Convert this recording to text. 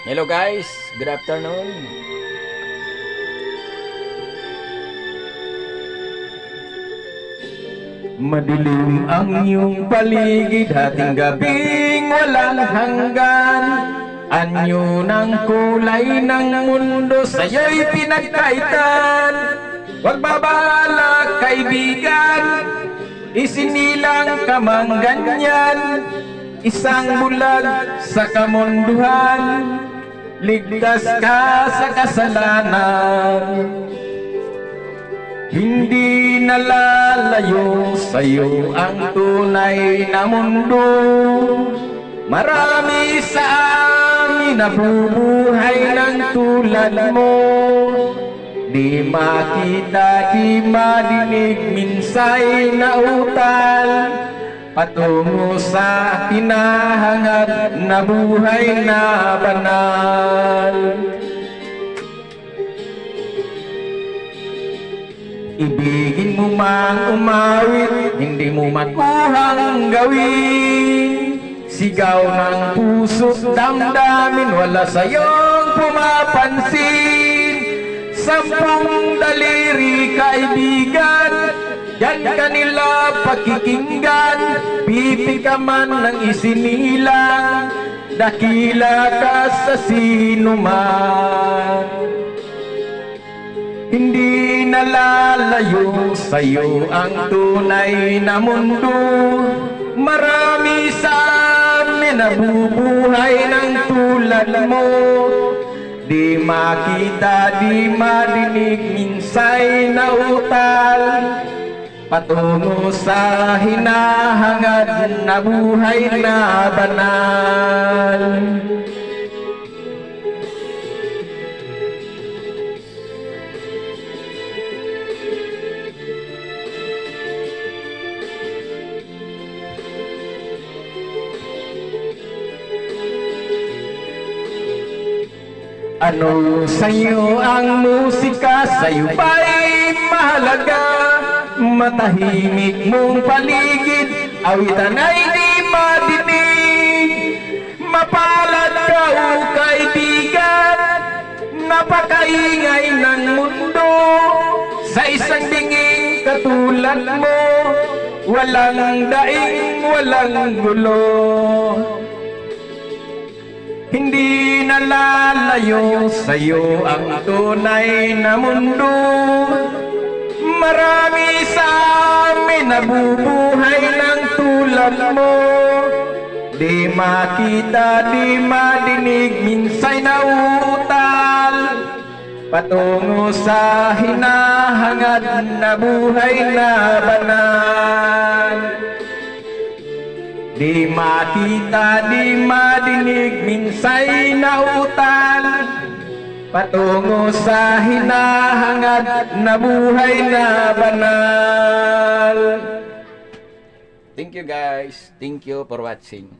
Hello guys, good afternoon. Madilim ang iyong paligid, hating gabing walang hanggan. Anyo ng kulay ng mundo, sa'yo'y pinagkaitan. Huwag babala kaibigan, isinilang ka mang ganyan. Isang bulag sa kamunduhan, ligtas ka sa kasalanan. Hindi nalalayo sa'yo ang tunay na mundo. Marami sa amin nabubuhay ng tulad mo. Di makita, di madinig, minsay na utal. Patungo sa hinahangad na buhay na banal. Ibigin mo mang umawit, hindi mo makuhang gawin. Sigaw ng puso't damdamin, wala sa'yong pumapansin. Sampung daliri kaibigan, yan kanila pakikinggan. Pipi ka man ng isinilang, dakila ka sa sinuman. Hindi nalalayo sa'yo ang tunay na mundo. Marami sa amin nabubuhay ng tulad mo. Di makita, di madinig, minsay na utal. Patungo sa hinahangad na buhay na banal. Ano sa'yo ang musika, sa'yo ba'y mahalaga? Matahimik mong paligid, awitan ay di madinig. Mapalad ka o kaibigan, napakaingay ng mundo. Sa isang dinging katulad mo, walang daing, walang gulo. Hindi nalalayo sa'yo ang tunay na mundo. Marami sa amin nabubuhay ng tulad mo. Di makita, di madinig, minsay na utal. Patungo sa hinahangad na buhay na banal. Di makita, di madinig, minsay na utal. Patungo sa hinahangad na buhay na banal. Thank you guys. Thank you for watching.